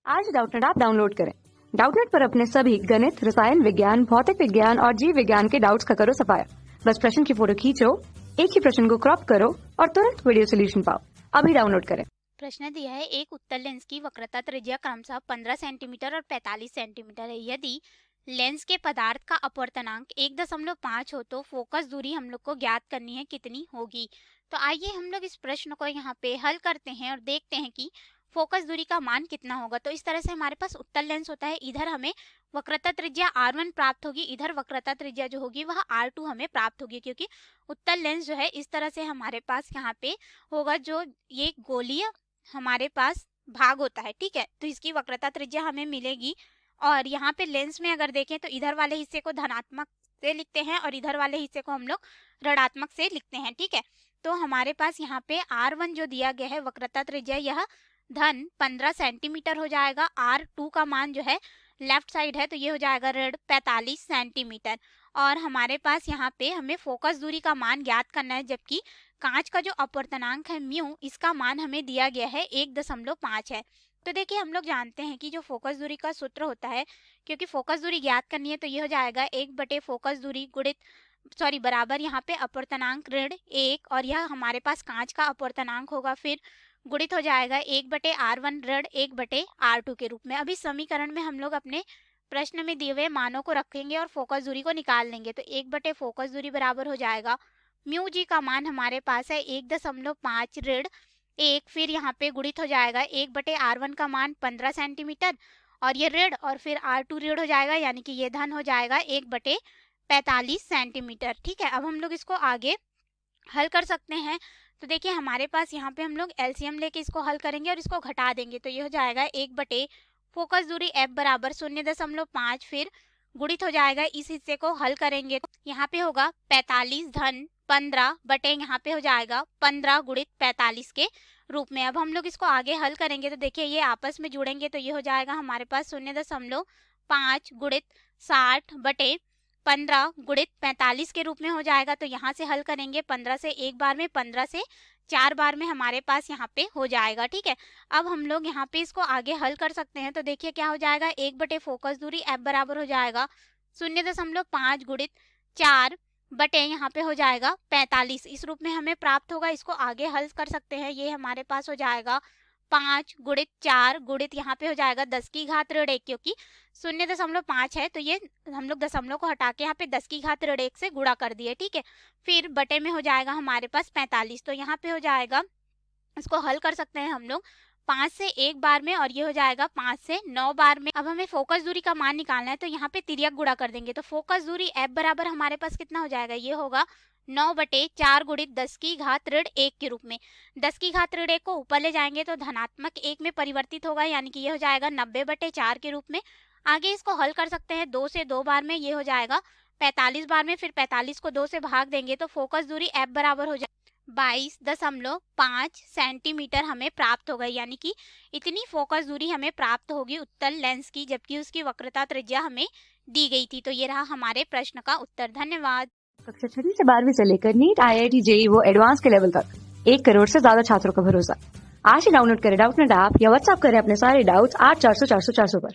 आज Doubtnut app download करें। Doubtnut पर अपने सभी गणित, रसायन विज्ञान, भौतिक विज्ञान और जीव विज्ञान के डाउट्स का करो सफाया। बस प्रश्न की फोटो खींचो, एक ही प्रश्न को क्रॉप करो और तुरंत वीडियो सोल्यूशन पाओ। अभी डाउनलोड करें। प्रश्न दिया है, एक उत्तल लेंस की वक्रता त्रिज्या क्रमशः 15 सेंटीमीटर और 45 सेंटीमीटर है। यदि लेंस के पदार्थ का अपवर्तनांक 1.5 हो तो फोकस दूरी हम लोग को ज्ञात करनी है, कितनी होगी। तो आइए हम लोग इस प्रश्न को यहाँ पे हल करते हैं और देखते हैं कि फोकस दूरी का मान कितना होगा। तो इस तरह से हमारे पास उत्तल लेंस होता है, इधर हमें वक्रता त्रिज्या R1 प्राप्त होगी, इधर वक्रता त्रिज्या जो होगी वह R2 हमें प्राप्त होगी, क्योंकि उत्तल लेंस जो है इस तरह से हमारे पास यहाँ पे होगा, जो ये गोलीय हमारे पास भाग होता है, ठीक है। तो इसकी वक्रता त्रिज्या हमें मिलेगी और यहाँ पे लेंस में अगर देखें तो इधर वाले हिस्से को धनात्मक से लिखते हैं और इधर वाले हिस्से को हम लोग ऋणात्मक से लिखते हैं, ठीक है। तो हमारे पास यहाँ पे R1 जो दिया गया है वक्रता त्रिज्या, यह धन 15 सेंटीमीटर हो जाएगा। R2 का मान जो है लेफ्ट साइड है तो ये हो जाएगा ऋण 45 सेंटीमीटर। और हमारे पास यहाँ पे हमें फोकस दूरी का मान ज्ञात करना है, जबकि कांच का जो अपवर्तनांक है म्यू, इसका मान हमें दिया गया है 1.5 है। तो देखिए हम लोग जानते हैं कि जो फोकस दूरी का सूत्र होता है, क्योंकि फोकस दूरी ज्ञात करनी है तो ये हो जाएगा 1 फोकस दूरी गुणित बराबर यहाँ पे अपवर्तनांक ऋण 1, और यह हमारे पास कांच का अपवर्तनांक होगा, फिर गुणित हो जाएगा 1/R1 ऋण 1/R2 के रूप में। अभी समीकरण में हम लोग अपने प्रश्न में दिए हुए मानों को रखेंगे और फोकस दूरी को निकाल लेंगे। तो 1 फोकस दूरी बराबर हो जाएगा म्यू जी का मान हमारे पास है 1.5 ऋण 1, फिर यहाँ पे गुणित हो जाएगा 1/R1 का मान 15 सेंटीमीटर और ये ऋण, और फिर R2 ऋण हो जाएगा, यानी कि ये धन हो जाएगा 1/45 सेंटीमीटर, ठीक है। अब हम लोग इसको आगे हल कर सकते हैं। तो देखिए हमारे पास यहाँ पे हम लोग एलसीएम लेके इसको हल करेंगे और इसको घटा देंगे, तो ये हो जाएगा 1 फोकस दूरी F बराबर 0.5, फिर गुणित हो जाएगा, इस हिस्से को हल करेंगे यहाँ पे होगा 45 धन 15 बटे यहाँ पे हो जाएगा 15 गुणित 45 के रूप में। अब हम लोग इसको आगे हल करेंगे तो देखिए ये आपस में जुड़ेंगे तो ये हो जाएगा हमारे पास 0.5 गुणित 60 बटे 15 गुणित 45 के रूप में हो जाएगा। तो यहाँ से हल करेंगे 15 से एक बार में, 15 से 4 बार में हमारे पास यहाँ पे हो जाएगा, ठीक है। अब हम लोग यहाँ पे इसको आगे हल कर सकते हैं। तो देखिए क्या हो जाएगा, 1 फोकस दूरी F बराबर हो जाएगा 0.5 गुणित 4 बटे यहाँ पे हो जाएगा 45, इस रूप में हमें प्राप्त होगा। इसको आगे हल कर सकते हैं। ये हमारे पास हो जाएगा 5 गुणित 4 गुणित यहाँ पे हो जाएगा 10 की घात ऋण 1, क्योंकि 0.5 है तो ये हम लोग दशमलव को हटा के यहाँ पे 10 की घात ऋण 1 से गुणा कर दिए, ठीक है। फिर बटे में हो जाएगा हमारे पास 45, तो यहाँ पे हो जाएगा, इसको हल कर सकते हैं हम लोग 5 से एक बार में और ये हो जाएगा 5 से 9 बार में। अब हमें फोकस दूरी का मान निकालना है तो यहाँ पे तिर्यक गुणा कर देंगे, तो फोकस दूरी F बराबर हमारे पास कितना हो जाएगा, ये होगा 9/4 गुणित 10 की घात ऋण 1 के रूप में। 10 की घात ऋण 1 को ऊपर ले जाएंगे तो धनात्मक 1 में परिवर्तित होगा, यानी कि ये हो जाएगा 90/4 के रूप में। आगे इसको हल कर सकते हैं 2 से 2 बार में, ये हो जाएगा 45 बार में, फिर 45 को 2 से भाग देंगे तो फोकस दूरी F बराबर हो जाएगा 22.5 सेंटीमीटर हमें प्राप्त होगा, यानी कि इतनी फोकस दूरी हमें प्राप्त होगी उत्तल लेंस की, जबकि उसकी वक्रता त्रिज्या हमें दी गई थी। तो ये रहा हमारे प्रश्न का उत्तर। धन्यवाद। कक्षा 6 से 12वीं से लेकर नीट, IIT, JEE वो एडवांस के लेवल तक 1 करोड़ से ज्यादा छात्रों का भरोसा। आज ही डाउनलोड करें डाउटनेट ऐप या व्हाट्सएप करें अपने सारे डाउट्स 8400 400 400 पर।